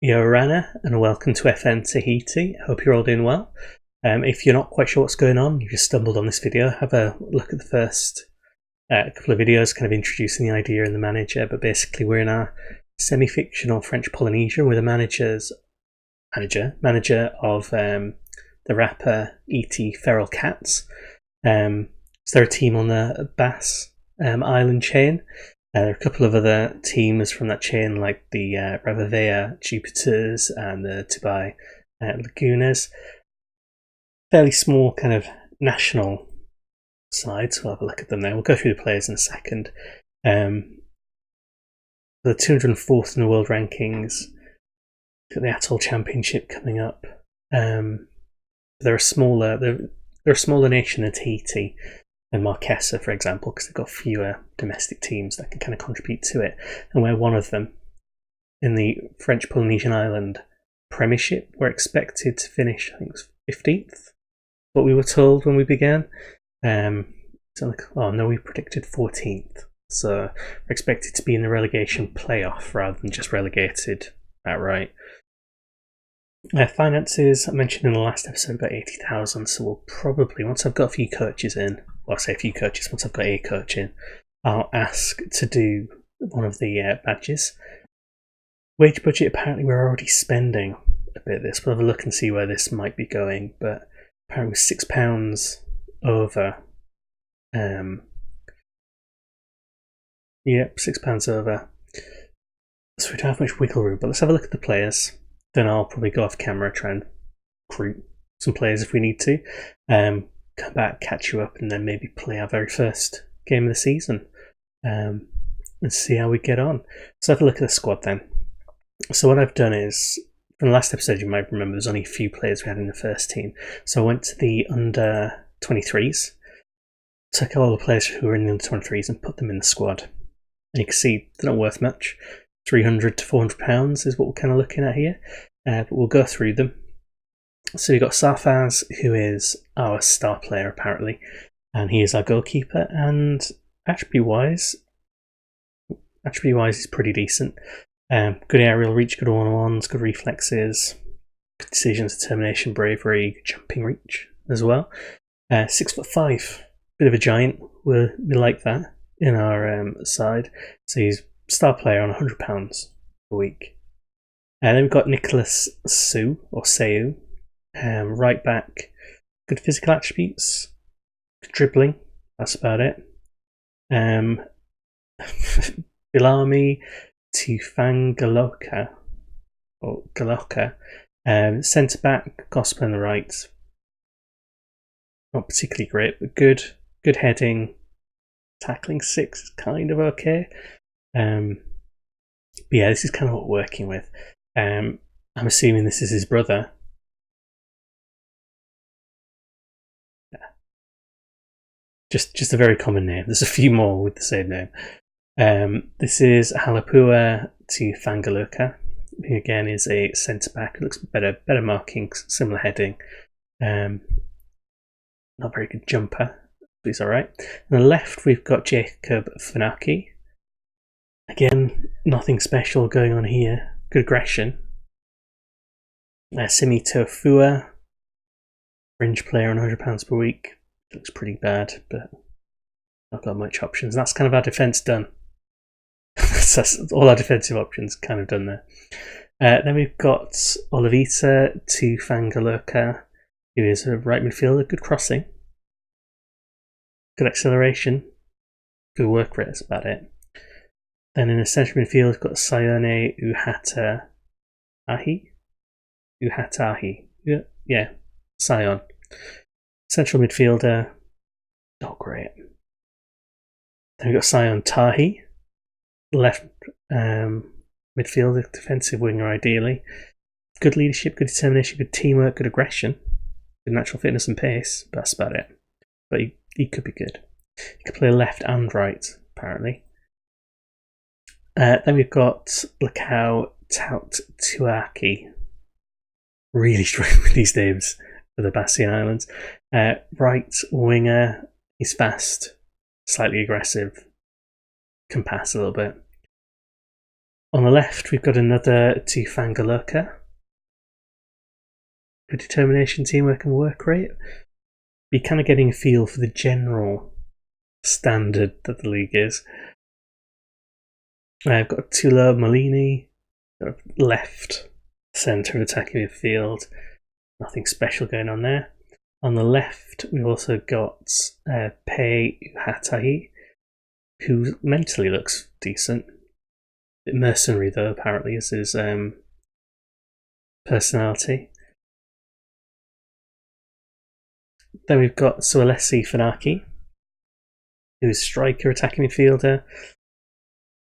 Yo Rana, and welcome to FM Tahiti. Hope you're all doing well. If you're not quite sure what's going on, you just stumbled on this video, have a look at the first couple of videos kind of introducing the idea and the manager. But basically we're in our semi-fictional French Polynesia with a manager of the rapper E.T. Feral Cats. So they're a team on the Bass Island chain. There are a couple of other teams from that chain, like the Ravavea Jupiters and the Tubai Lagunas. Fairly small kind of national side, so we'll have a look at them there. We'll go through the players in a second. The 204th in the world rankings. Got the Atoll Championship coming up. They're a smaller nation than Tahiti and Marquesas, for example, because they've got fewer domestic teams that can kind of contribute to it. And we're one of them. In the French Polynesian Island Premiership, we're expected to finish, I think it was 15th, what we were told when we began. We predicted 14th. So we're expected to be in the relegation playoff rather than just relegated outright. Finances, I mentioned in the last episode, about 80,000, so we'll probably, once I've got a few coaches in, well, I say a few coaches, once I've got a coach in, I'll ask to do one of the badges. Wage budget, apparently we're already spending a bit of this. We'll have a look and see where this might be going, but apparently we're £6 over. £6 over. So we don't have much wiggle room, but let's have a look at the players. Then I'll probably go off camera, try and recruit some players if we need to. Come back, catch you up, and then maybe play our very first game of the season and see how we get on. So have a look at the squad then. So what I've done is, from the last episode you might remember there's only a few players we had in the first team. So I went to the under 23s, took all the players who were in the under 23s and put them in the squad. And you can see they're not worth much. £300 to £400 is what we're kind of looking at here. But we'll go through them. So we've got Sarfaz, who is our star player apparently, and he is our goalkeeper, and attribute-wise he's pretty decent. Good aerial reach, good one-on-ones, good reflexes, good decisions, determination, bravery, good jumping reach as well. 6'5", bit of a giant, we like that in our side. So he's star player on £100 a week. And then we've got Nicholas Seu, right back, good physical attributes, good dribbling, that's about it. Bilami Tufangaloka, centre back, gospel on the right. Not particularly great, but good heading. Tackling 6 is kind of okay. But yeah, this is kind of what we're working with. I'm assuming this is his brother. Yeah. Just a very common name. There's a few more with the same name. This is Halapua Tufangaloka, who again is a centre back. Looks better marking, similar heading. Not very good jumper, but he's alright. On the left we've got Jacob Funaki. Again, nothing special going on here. Good aggression. Simi Tofua, fringe player on £100 per week. Looks pretty bad, but not got much options. That's kind of our defence done. That's all our defensive options kind of done there. Then we've got Olivita Tufangaloka, who is a right midfielder. Good crossing, good acceleration, good work rate. That's about it. Then in the central midfield, we've got Sayone Uhatahi. Yeah, Sion. Central midfielder, not great. Then we've got Sion Tahi, left midfielder, defensive winger ideally. Good leadership, good determination, good teamwork, good aggression, good natural fitness and pace, but that's about it. But he could be good. He could play left and right, apparently. Then we've got Lakau Taut Tuaki. Really struggling with these names for the Bassian Islands. Right winger, he's fast, slightly aggressive, can pass a little bit. On the left, we've got another Tufangaloka. Good determination, teamwork, and work rate. You're kind of getting a feel for the general standard that the league is. I've got Tula Molini, left centre of attacking midfield. Nothing special going on there. On the left, we've also got Pei Hatahi, who mentally looks decent. A bit mercenary, though, apparently, is his personality. Then we've got Sualesi Fanaki, who's striker, attacking midfielder.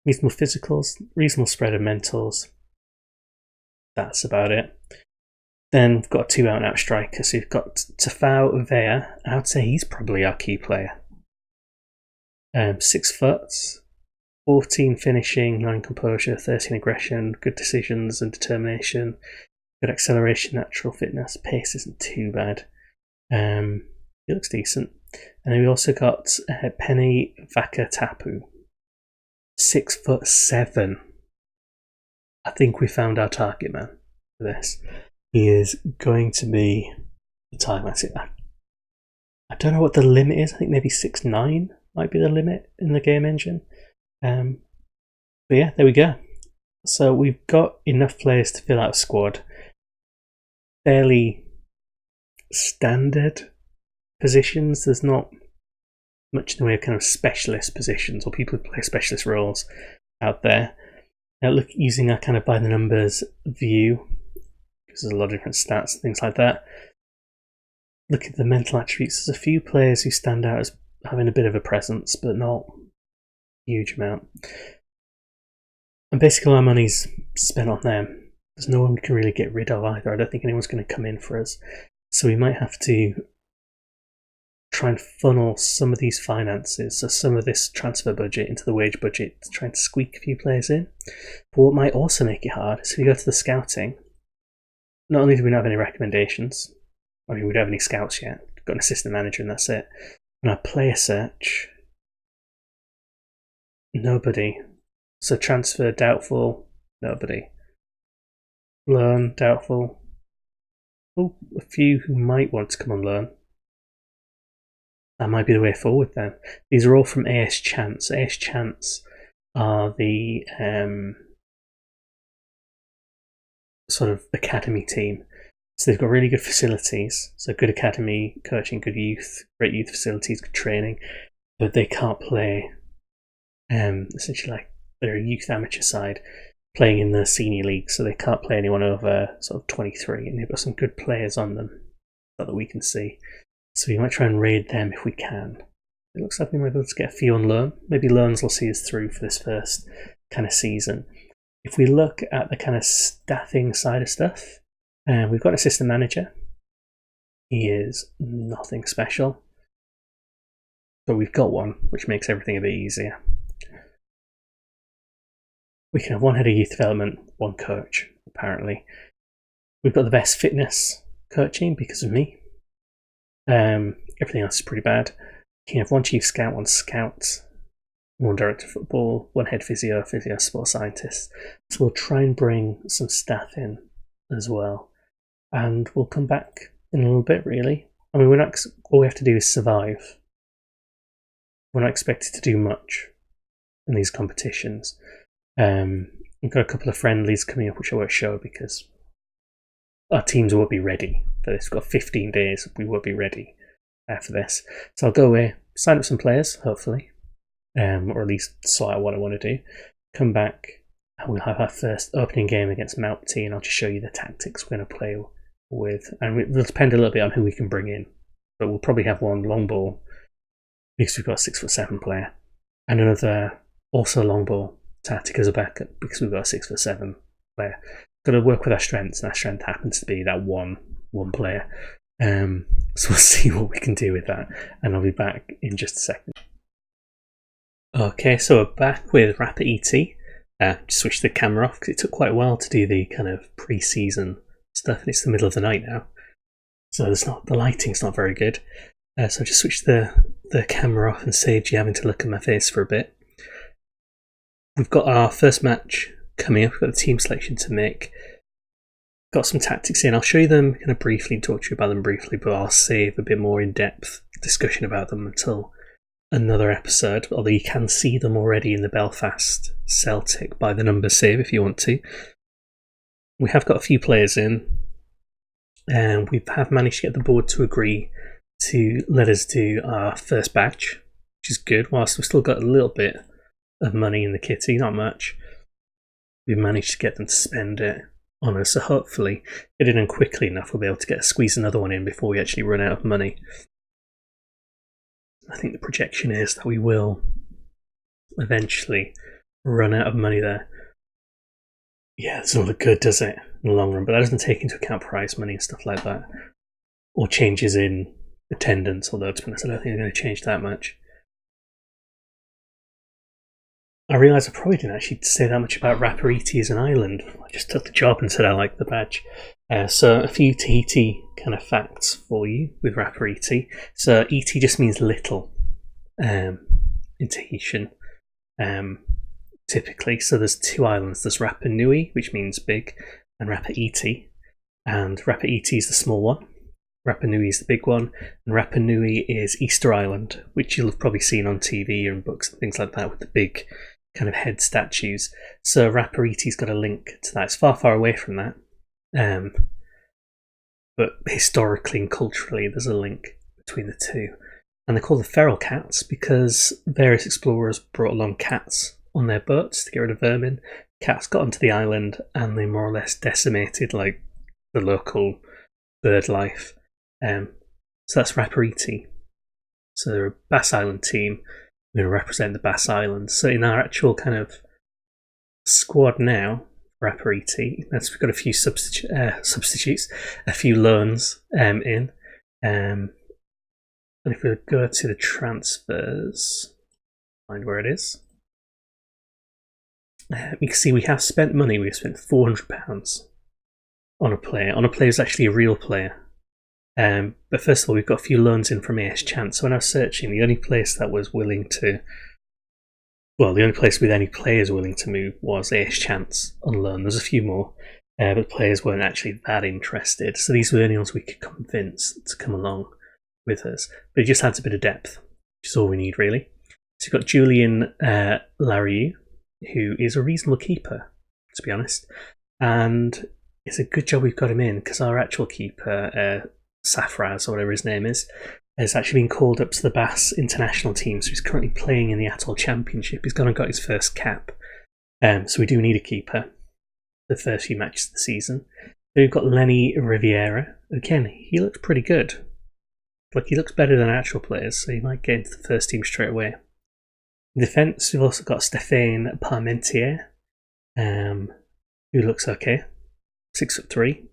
Reasonable physicals, reasonable spread of mentals. That's about it. Then we've got 2 out-and-out strikers. So you've got Tafao Vea. I would say he's probably our key player. 6 foot, 14 finishing, 9 composure, 13 aggression, good decisions and determination, good acceleration, natural fitness, pace isn't too bad. He looks decent. And then we also got Penny Vakatapu. 6'7". I think we found our target man for this. He is going to be the time. I don't know what the limit is. I think maybe 6'9" might be the limit in the game engine. But yeah, there we go. So we've got enough players to fill out a squad. Fairly standard positions. There's not much in the way of kind of specialist positions or people who play specialist roles out there. Now, look, using our kind of by the numbers view, because there's a lot of different stats and things like that. Look at the mental attributes. There's a few players who stand out as having a bit of a presence, but not a huge amount. And basically, all our money's spent on them. There's no one we can really get rid of either. I don't think anyone's going to come in for us. So we might have to try and funnel some of these finances, so some of this transfer budget into the wage budget to try and squeak a few players in. But what might also make it hard is if you go to the scouting, not only do we not have any recommendations, I mean, we don't have any scouts yet, we've got an assistant manager and that's it. And our player search, nobody. So transfer, doubtful, nobody. Loan, doubtful. Oh, a few who might want to come on loan. That might be the way forward then. These are all from AS Chance. AS Chance are the sort of academy team. So they've got really good facilities. So good academy, coaching, good youth, great youth facilities, good training. But they can't play, essentially like they're a youth amateur side playing in the senior league. So they can't play anyone over sort of 23. And they've got some good players on them that we can see. So we might try and raid them if we can. It looks like we might be able to get a few on loan. Maybe loans will see us through for this first kind of season. If we look at the kind of staffing side of stuff, we've got an assistant manager. He is nothing special. But we've got one, which makes everything a bit easier. We can have one head of youth development, one coach, apparently. We've got the best fitness coaching because of me. Everything else is pretty bad. You can have one chief scout, one scout, one director of football, one head physio, sports scientist. So we'll try and bring some staff in as well. And we'll come back in a little bit, really. I mean, all we have to do is survive. We're not expected to do much in these competitions. We've got a couple of friendlies coming up, which I won't show because our teams will be ready for this. We've got 15 days. We will be ready for this. So I'll go away, sign up some players, hopefully, or at least sort out what I want to do. Come back, and we'll have our first opening game against Maupti, and I'll just show you the tactics we're going to play with. And it'll depend a little bit on who we can bring in. But we'll probably have one long ball because we've got a 6'7" player, and another also long ball tactic as a backup because we've got a 6'7" player. Got to work with our strengths, and our strength happens to be that one player. So we'll see what we can do with that, and I'll be back in just a second. Okay, so we're back with Rapper ET. Just switched the camera off because it took quite a while to do the kind of pre-season stuff, and it's the middle of the night now, so the lighting's not very good. So I just switched the camera off and saved you having to look at my face for a bit. We've got our first match coming up. We've got the team selection to make. Got some tactics in. I'll show you them kind of briefly, talk to you about them briefly, but I'll save a bit more in-depth discussion about them until another episode, although you can see them already in the Belfast Celtic by the number save if you want to. We have got a few players in, and we have managed to get the board to agree to let us do our first batch, which is good. Whilst we've still got a little bit of money in the kitty, not much, we've managed to get them to spend it on us. So hopefully, get it in quickly enough, we'll be able to squeeze another one in before we actually run out of money. I think the projection is that we will eventually run out of money there. Yeah, it doesn't look good, does it, in the long run? But that doesn't take into account prize money and stuff like that, or changes in attendance, although to be honest, I don't think they're going to change that much. I realise I probably didn't actually say that much about Rapariti as an island. I just took the job and said I liked the badge. So a few Tahiti kind of facts for you with Rapariti. So Iti just means little in Tahitian, typically. So there's two islands. There's Rapa Nui, which means big, and Rapa Iti. And Rapa Iti is the small one. Rapa Nui is the big one, and Rapa Nui is Easter Island, which you'll have probably seen on TV and books and things like that with the big kind of head statues. So Rapariti's got a link to that. It's far, far away from that. But historically and culturally, there's a link between the two. And they're called the feral cats because various explorers brought along cats on their boats to get rid of vermin. Cats got onto the island and they more or less decimated like the local bird life. So that's Rapariti. So they're a Bass Island team. We're going to represent the Bass Islands. So in our actual kind of squad now, Rapariti, we've got a few substitutes, a few loans in. And if we go to the transfers, find where it is. You can see we have spent money. We've spent £400 on a player. On a player who's actually a real player. But first of all, we've got a few loans in from AS Chance. So when I was searching, the only place that was willing to, the only place with any players willing to move was AS Chance on loan. There's a few more, but players weren't actually that interested. So these were the only ones we could convince to come along with us. But it just adds a bit of depth, which is all we need really. So you've got Julian Larrieux, who is a reasonable keeper, to be honest. And it's a good job we've got him in because our actual keeper, Safraz, or whatever his name is, has actually been called up to the Bass international team, so he's currently playing in the Atoll Championship. He's gone and got his first cap, so we do need a keeper the first few matches of the season. Then we've got Lenny Riviera. Again, he looks pretty good. Like, he looks better than actual players, so he might get into the first team straight away. In defence, we've also got Stéphane Parmentier, who looks okay. 6'3",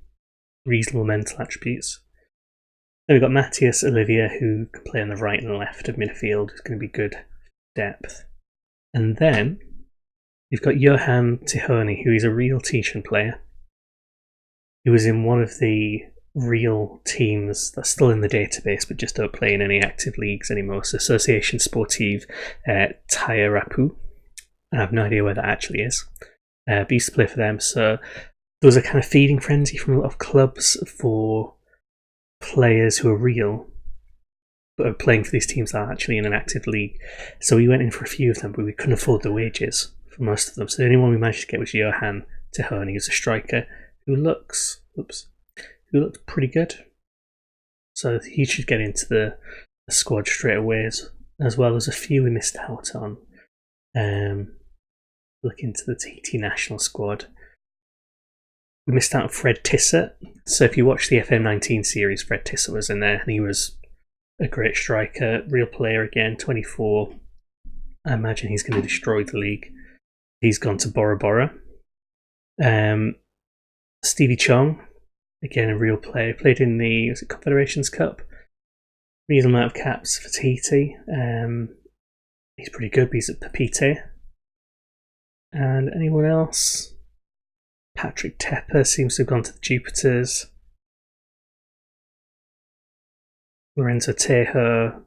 reasonable mental attributes. Then we've got Matthias Olivier, who can play on the right and left of midfield. It's going to be good depth. And then you've got Johan Tihoni, who is a real Tahitian player. He was in one of the real teams that's still in the database, but just don't play in any active leagues anymore. So Association Sportive Tairapu. I have no idea where that actually is. But he used to play for them. So there was a kind of feeding frenzy from a lot of clubs for players who are real but are playing for these teams that are actually in an active league. So we went in for a few of them, but we couldn't afford the wages for most of them. So the only one we managed to get was Johan Tihoni, who's a striker who looks pretty good. So he should get into the squad straight away, as well as a few we missed out on. Look into the Tahiti national squad. We missed out on Fred Tissot. So if you watch the FM19 series, Fred Tissot was in there, and he was a great striker, real player again, 24. I imagine he's going to destroy the league. He's gone to Bora Bora. Stevie Chong, again a real player, played in the Confederations Cup. Reasonable amount of caps for Tahiti. He's pretty good, but he's at Papite. And anyone else? Patrick Tepper seems to have gone to the Jupiters. Lorenzo Tejo,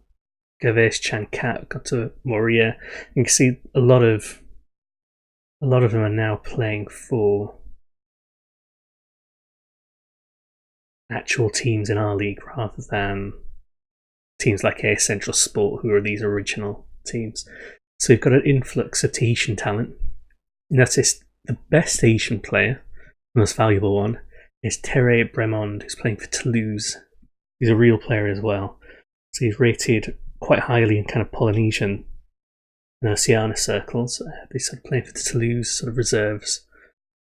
Gervais Chancat got to Moria. You can see a lot of a lot of them are now playing for actual teams in our league rather than teams like A Central Sport, who are these original teams. So we've got an influx of Tahitian talent. You notice the best Tahitian player, the most valuable one, is Tere Bremond, who's playing for Toulouse. He's a real player as well. So he's rated quite highly in kind of Polynesian and Oceania circles. He's sort of playing for the Toulouse sort of reserves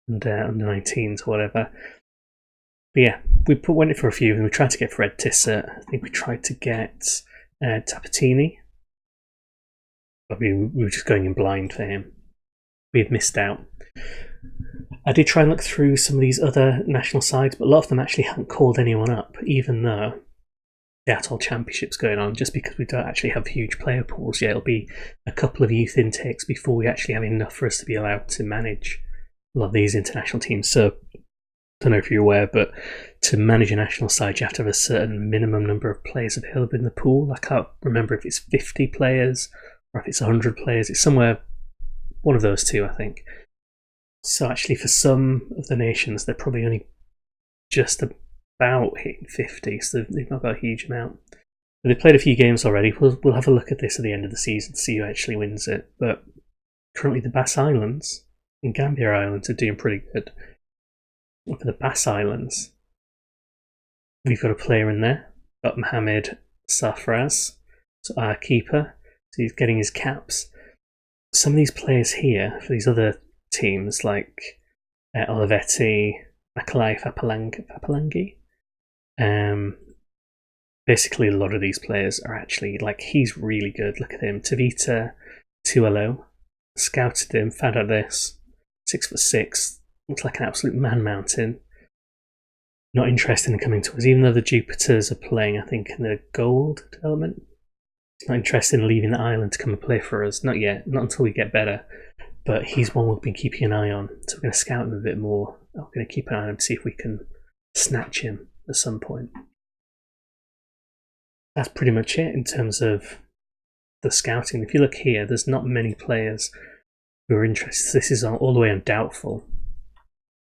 and under 19s or whatever. But yeah, we went it for a few, and we tried to get Fred Tissot. I think we tried to get Tapatini. I mean, we were just going in blind for him. We had missed out. I did try and look through some of these other national sides, but a lot of them actually haven't called anyone up, even though the Atoll Championship's going on, just because we don't actually have huge player pools yet. It'll be a couple of youth intakes before we actually have enough for us to be allowed to manage a lot of these international teams. So, I don't know if you're aware, but to manage a national side, you have to have a certain minimum number of players available in the pool. I can't remember if it's 50 players or if it's 100 players. It's somewhere, one of those two, I think. So actually, for some of the nations, they're probably only just about hitting 50, so they've not got a huge amount. But they've played a few games already. We'll have a look at this at the end of the season to see who actually wins it. But currently, the Bass Islands and Gambier Islands are doing pretty good. And for the Bass Islands, we've got a player in there. We've got Mohamed Safraz, so our keeper. So he's getting his caps. Some of these players here for these other teams like Olivetti, Makalai Fapalangi. Basically, a lot of these players are actually, like, he's really good. Look at him. Tavita Tualo. Scouted him, found out this. 6'6". Looks like an absolute man mountain. Not interested in coming to us, even though the Jupiters are playing, I think, in the gold development. He's not interested in leaving the island to come and play for us. Not yet. Not until we get better. But he's one we've been keeping an eye on. So we're going to scout him a bit more. We're going to keep an eye on him to see if we can snatch him at some point. That's pretty much it in terms of the scouting. If you look here, there's not many players who are interested. This is all the way on doubtful.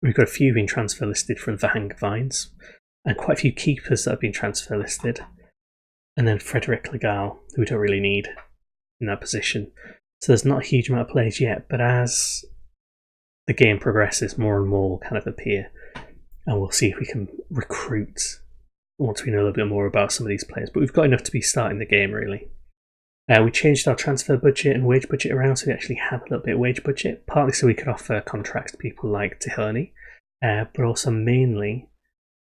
We've got a few being transfer listed from the Hang Vines, and quite a few keepers that have been transfer listed. And then Frederick Legal, who we don't really need in that position. So there's not a huge amount of players yet, but as the game progresses, more and more will kind of appear. And we'll see if we can recruit once we know a little bit more about some of these players. But we've got enough to be starting the game, really. We changed our transfer budget and wage budget around, so we actually have a little bit of wage budget, partly so we could offer contracts to people like Tihani, but also mainly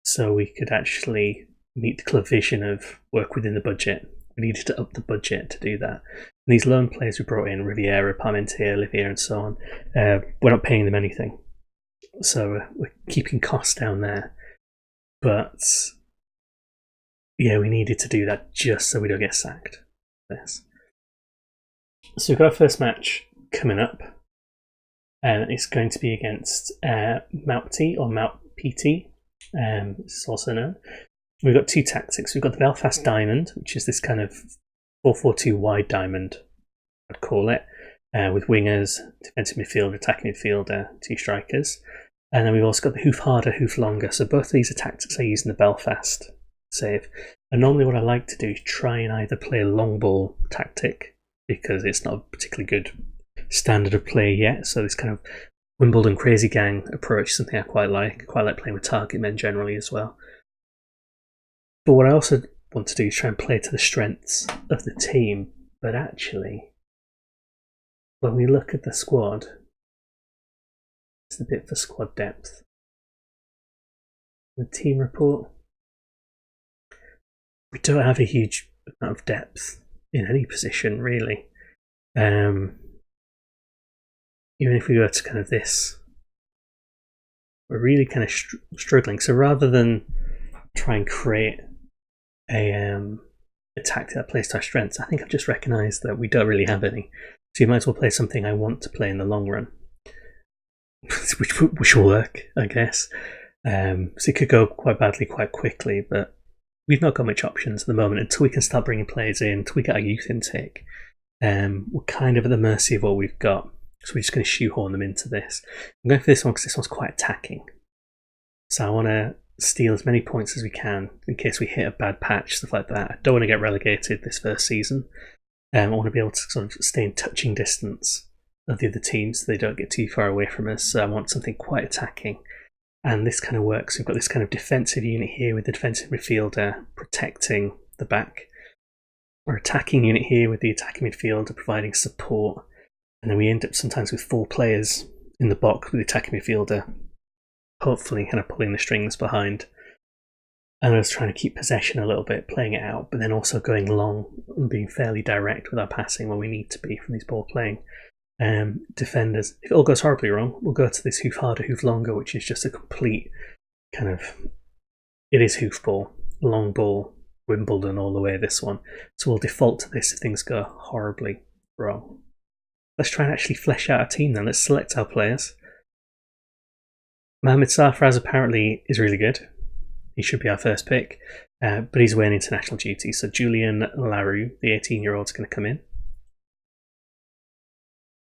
so we could actually meet the club vision of work within the budget. We needed to up the budget to do that. And these loan players we brought in, Riviera, Parmentier, Olivier, and so on, we're not paying them anything. So we're keeping costs down there. But yeah, we needed to do that just so we don't get sacked. This. So we've got our first match coming up, and it's going to be against Maupti or Maupti, this is also known. We've got two tactics. We've got the Belfast Diamond, which is this kind of 4-4-2 wide diamond, I'd call it, with wingers, defensive midfielder, attacking midfielder, two strikers. And then we've also got the hoof harder, hoof longer. So both of these are tactics I use in the Belfast save. And normally what I like to do is try and either play a long ball tactic, because it's not a particularly good standard of play yet. So this kind of Wimbledon crazy gang approach is something I quite like. I quite like playing with target men generally as well. But what I also want to do is try and play to the strengths of the team. But actually, when we look at the squad, it's a bit for squad depth. The team report, we don't have a huge amount of depth in any position, really. Even if we go to kind of this, we're really kind of struggling. So rather than try and create a tactic that plays to our strengths, I think I've just recognised that we don't really have any. So you might as well play something I want to play in the long run, which will work, I guess. So it could go quite badly quite quickly, but we've not got much options at the moment until we can start bringing players in, until we get our youth intake. We're kind of at the mercy of what we've got. So we're just going to shoehorn them into this. I'm going for this one because this one's quite attacking. So I want to steal as many points as we can in case we hit a bad patch, stuff like that. I don't want to get relegated this first season. I want to be able to sort of stay in touching distance of the other teams so they don't get too far away from us. So I want something quite attacking. And this kind of works. We've got this kind of defensive unit here with the defensive midfielder protecting the back. Or attacking unit here with the attacking midfielder providing support. And then we end up sometimes with 4 players in the box with the attacking midfielder, hopefully kind of pulling the strings behind. And I was trying to keep possession a little bit, playing it out, but then also going long and being fairly direct with our passing when we need to be from these ball playing defenders. If it all goes horribly wrong, we'll go to this hoof harder, hoof longer, which is just a complete kind of, it is hoof ball, long ball, Wimbledon all the way, this one. So we'll default to this if things go horribly wrong. Let's try and actually flesh out our team then. Let's select our players. Mohamed Safraz apparently is really good. He should be our first pick, but he's away on international duty. So Julian Larue, the 18-year-old, is going to come in.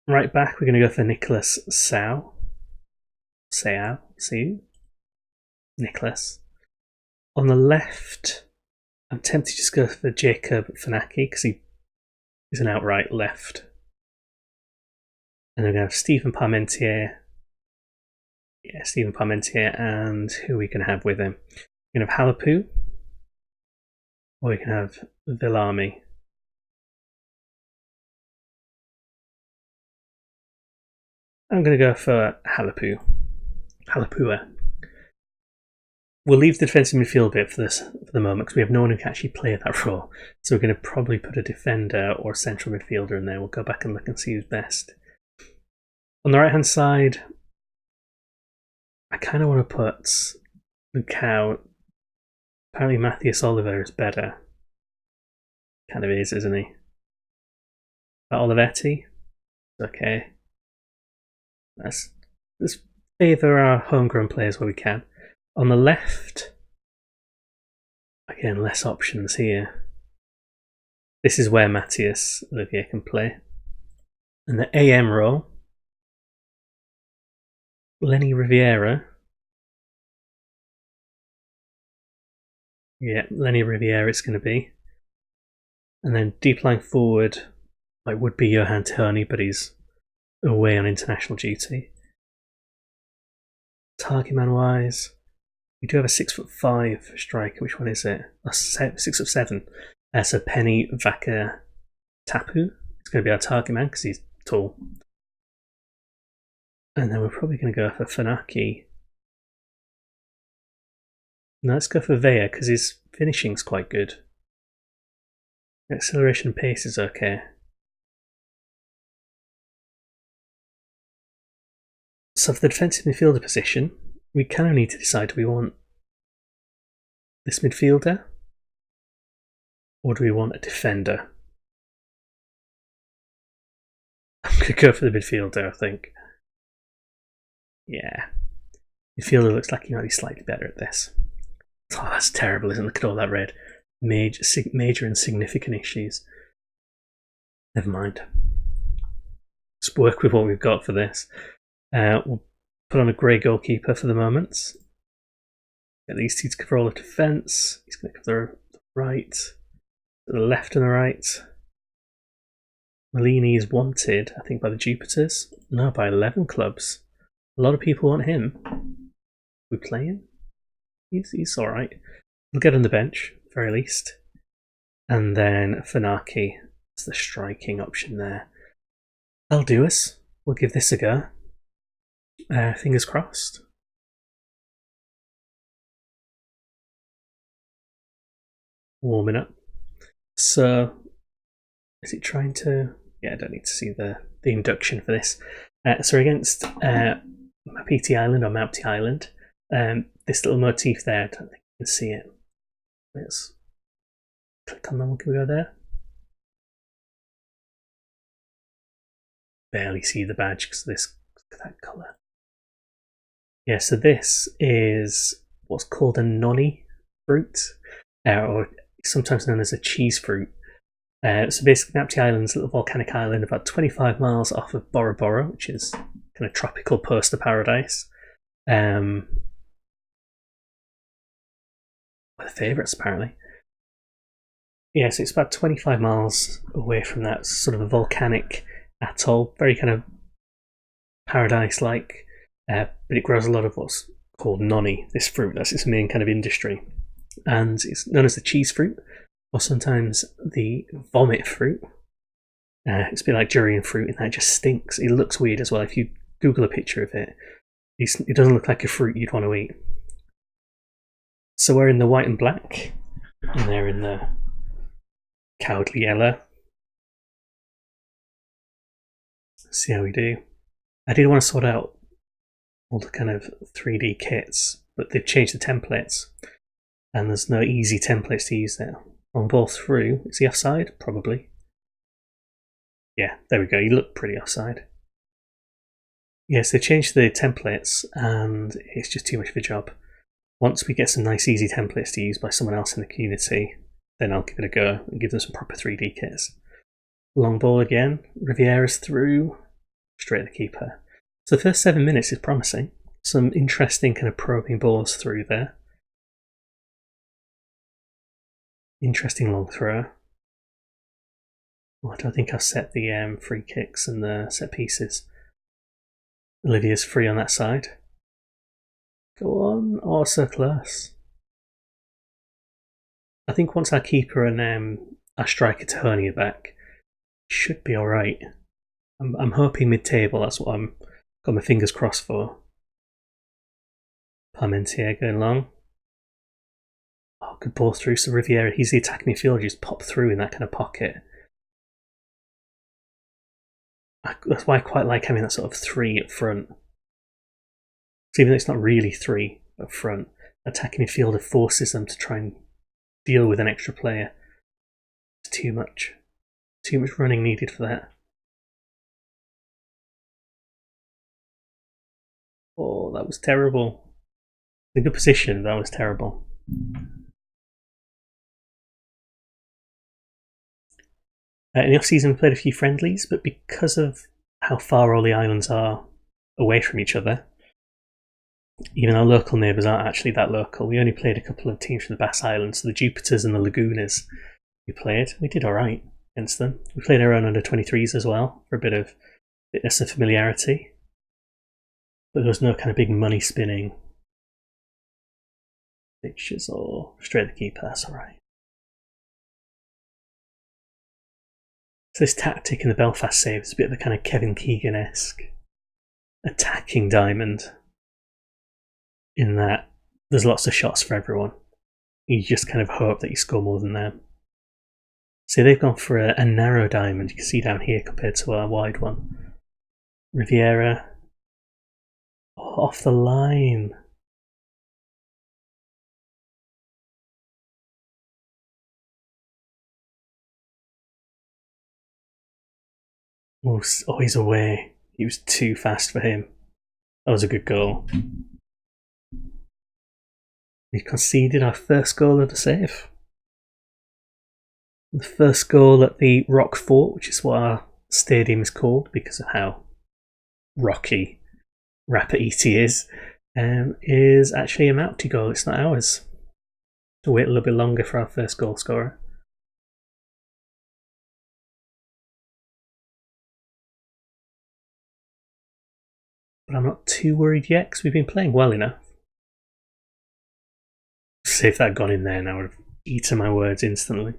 Right back, we're going to go for Nicholas Sau. Nicholas. On the left, I'm tempted to just go for Jacob Fanaki because he is an outright left. And then we're going to have Stephen Parmentier. Yeah, Stephen Parmentier, and who are we going to have with him? We're going to have Halapu, or we can have Villami. I'm going to go for Halapua. We'll leave the defensive midfield bit for the moment because we have no one who can actually play that role. So we're going to probably put a defender or a central midfielder in there. We'll go back and look and see who's best. On the right hand side, I kind of want to put Lucao. Apparently Matthias Oliver is better. Kind of is, isn't he? But Olivetti? Okay. Let's favour our homegrown players where we can. On the left, again, less options here. This is where Matthias Olivier can play. And the AM role, Lenny Riviera. Yeah, Lenny Riviera it's going to be. And then deep lying forward, like would be Johan Tony, but he's away on international duty. Target man wise, we do have a 6'5" striker. Which one is it? 6'7". So Penny Vaka Tapu. It's going to be our target man because he's tall. And then we're probably going to go for Fanaki. No, let's go for Vea because his finishing's quite good. Acceleration and pace is okay. So for the defensive midfielder position, we kind of need to decide, do we want this midfielder? Or do we want a defender? I'm going to go for the midfielder, I think. Yeah. Midfielder looks like he might be slightly better at this. Oh, that's terrible, isn't it? Look at all that red. Major and significant issues. Never mind. Let's work with what we've got for this. We'll put on a grey goalkeeper for the moment. At least he's cover all the defence. He's going to cover the right, the left and the right. Malini is wanted, I think, by the Jupiters. No, by 11 clubs. A lot of people want him. We play him? He's alright. We'll get on the bench, at the very least. And then Fanaki is the striking option there. That'll do us. We'll give this a go. Fingers crossed. Warming up. So, is it trying to... Yeah, I don't need to see the induction for this. So against Maupti Island or Maupti Island, this little motif there, I don't think you can see it. Let's click on that one. Can we go there? Barely see the badge because of this, that colour. Yeah, so this is what's called a noni fruit, or sometimes known as a cheese fruit. So basically, Maupti Islands, a little volcanic island about 25 miles off of Bora Bora, which is kind of tropical poster paradise. One of the favourites, apparently. Yeah, so it's about 25 miles away from that sort of a volcanic atoll, very kind of paradise-like, but it grows a lot of what's called noni, this fruit. That's its main kind of industry. And it's known as the cheese fruit, or sometimes the vomit fruit. It's a bit like durian fruit in that it just stinks. It looks weird as well. If you Google a picture of it, it doesn't look like a fruit you'd want to eat. So we're in the white and black, and they're in the cowardly yellow. Let's see how we do. I did want to sort out all the kind of 3D kits, but they've changed the templates, and there's no easy templates to use there. On ball through, is he offside? Probably. Yeah, there we go. You look pretty offside. Yes, they changed the templates, and it's just too much of a job. Once we get some nice easy templates to use by someone else in the community, then I'll give it a go and give them some proper 3D kits. Long ball again. Riviera's through. Straight at the keeper. So the first 7 minutes is promising. Some interesting kind of probing balls through there. Interesting long throw. Oh, I don't think I've set the free kicks and the set pieces. Olivia's free on that side. Go on. Oh, so close. I think once our keeper and our striker Tony are back, should be alright. I'm hoping mid-table, that's what I'm got my fingers crossed for. Parmentier going long. Oh, good ball through. So Riviera, he's the attacking midfielder, just pop through in that kind of pocket. That's why I quite like having that sort of 3 up front. So even though it's not really 3 up front, attacking midfielder forces them to try and deal with an extra player. It's too much. Too much running needed for that. Oh, that was terrible. In a good position, that was terrible. In the off-season we played a few friendlies, but because of how far all the islands are away from each other, even our local neighbours aren't actually that local. We only played a couple of teams from the Bass Islands, so the Jupiters and the Lagunas we played. We did alright against them. We played our own under-23s as well, for a bit of fitness and familiarity. But there was no kind of big money spinning pictures or straight at the keeper, that's alright. So this tactic in the Belfast save is a bit of a kind of Kevin Keegan-esque attacking diamond, in that there's lots of shots for everyone. You just kind of hope that you score more than them. So they've gone for a narrow diamond, you can see down here compared to our wide one. Riviera, off the line. Oh, he's away. He was too fast for him. That was a good goal. We conceded our first goal of the save. The first goal at the Rock Fort, which is what our stadium is called because of how rocky Tahiti is actually a Maupti goal. It's not ours. We'll wait a little bit longer for our first goal scorer. But I'm not too worried yet because we've been playing well enough. See if that had gone in there now, I would have eaten my words instantly.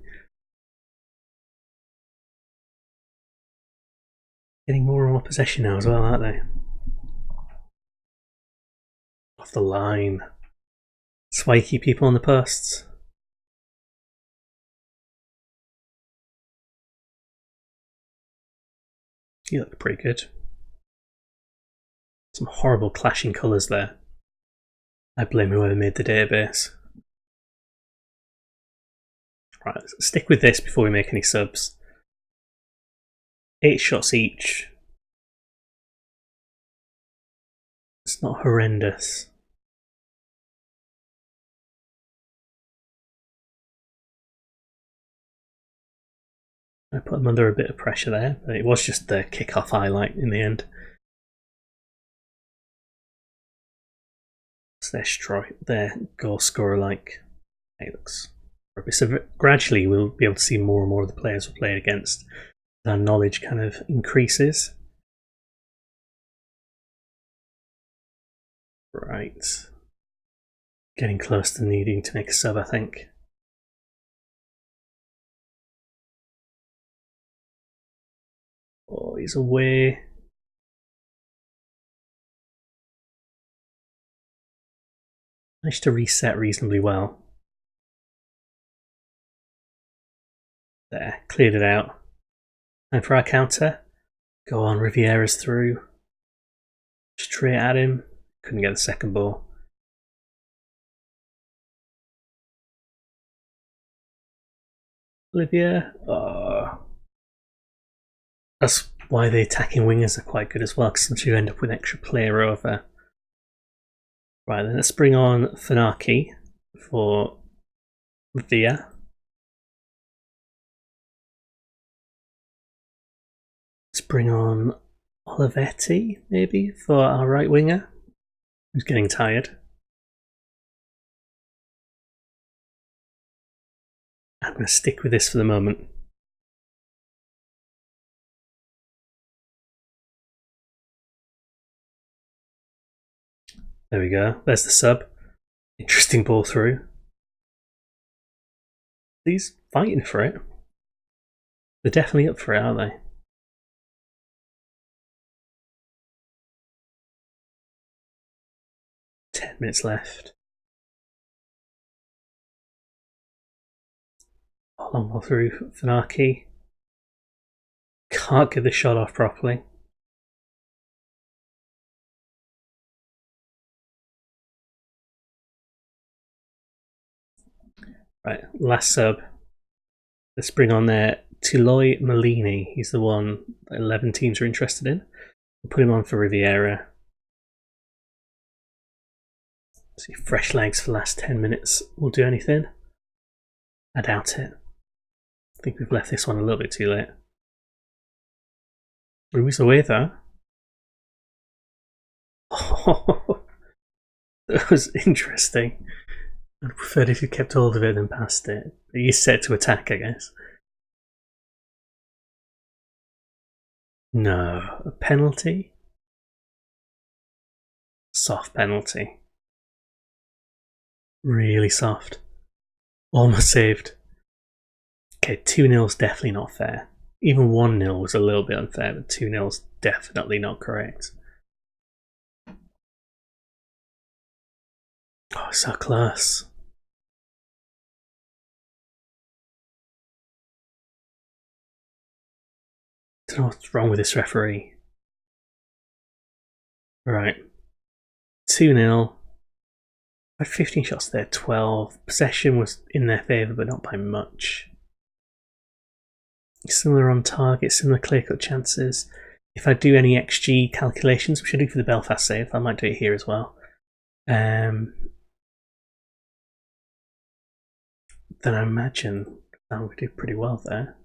Getting more and more possession now as well, aren't they? Off the line. That's why you keep people on the posts. You look pretty good. Some horrible clashing colours there. I blame whoever made the database. Right, let's stick with this before we make any subs. 8 shots each. It's not horrendous. I put them under a bit of pressure there, but it was just the kick-off highlight in the end. Their goal scorer like. It looks rubbish. So gradually we'll be able to see more and more of the players we're playing against. Our knowledge kind of increases. Right. Getting close to needing to make a sub, I think. Oh, he's away. Managed to reset reasonably well. There, cleared it out. And for our counter, go on, Riviera's through. Straight at him. Couldn't get the second ball. Olivia. Oh. That's why the attacking wingers are quite good as well, because sometimes you end up with extra player over. Right, then let's bring on Funaki for Via. Let's bring on Olivetti, maybe, for our right winger, who's getting tired. I'm going to stick with this for the moment. There we go. There's the sub. Interesting ball through. He's fighting for it. They're definitely up for it, aren't they? Minutes left. Long ball through Funaki. Can't get the shot off properly. Right, last sub. Let's bring on there Tuloy Malini. He's the one that 11 teams are interested in. We'll put him on for Riviera. See, fresh legs for the last 10 minutes will do anything. I doubt it. I think we've left this one a little bit too late. Ruiz away though. Oh, that was interesting. I'd preferred if you kept hold of it than passed it. But you're set to attack, I guess. No, a penalty? Soft penalty. Really soft. Almost saved. Okay, 2-0's definitely not fair. Even 1-0 was a little bit unfair, but 2-0's definitely not correct. Oh, so close. I don't know what's wrong with this referee. Right. 2-0. I had 15 shots there, 12. Possession was in their favour, but not by much. Similar on target, similar clear-cut chances. If I do any XG calculations, which I do for the Belfast save, I might do it here as well. Then I imagine that would do pretty well there.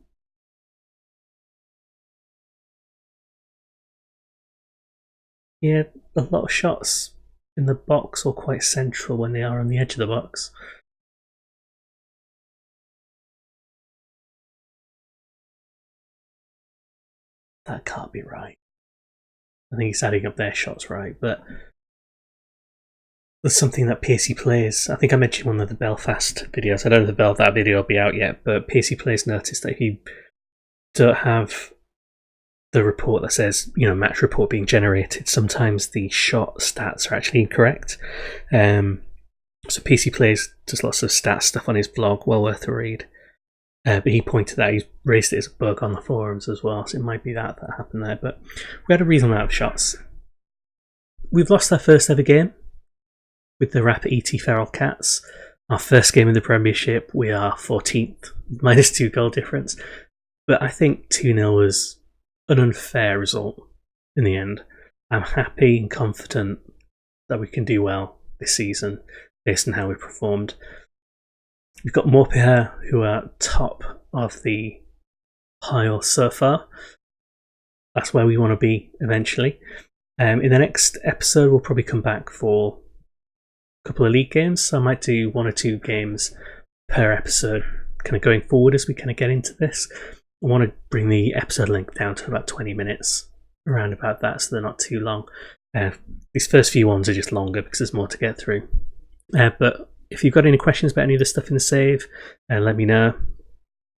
Yeah, a lot of shots in the box or quite central when they are on the edge of the box. That can't be right. I think he's adding up their shots right, but there's something that Pacey plays. I think I mentioned one of the Belfast videos. I don't know if that video will be out yet, but Pacey plays noticed that if you don't have the report that says, match report being generated, sometimes the shot stats are actually incorrect. So PC Plays does lots of stats stuff on his blog, well worth a read. But he pointed out, he's raised it as a bug on the forums as well, so it might be that happened there. But we had a reasonable amount of shots. We've lost our first ever game with the Rapper ET Feral Cats. Our first game in the Premiership, we are 14th, minus 2 goal difference. But I think 2-0 was an unfair result in the end. I'm happy and confident that we can do well this season based on how we performed. We've got Maupti, who are top of the pile so far. That's where we want to be eventually. In the next episode, we'll probably come back for a couple of league games. So I might do 1 or 2 games per episode, kind of going forward as we kind of get into this. I want to bring the episode length down to about 20 minutes, around about that, so they're not too long. These first few ones are just longer because there's more to get through. But if you've got any questions about any of the stuff in the save, let me know.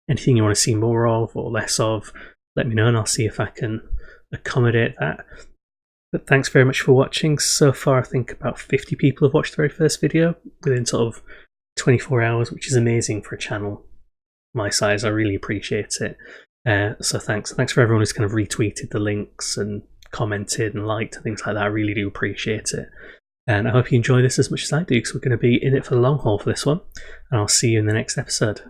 Anything you want to see more of or less of, let me know and I'll see if I can accommodate that. But thanks very much for watching. So far I think about 50 people have watched the very first video within sort of 24 hours, which is amazing for a channel my size. I really appreciate it. So thanks for everyone who's kind of retweeted the links and commented and liked and things like that. I really do appreciate it. And I hope you enjoy this as much as I do, because we're going to be in it for the long haul for this one. And I'll see you in the next episode.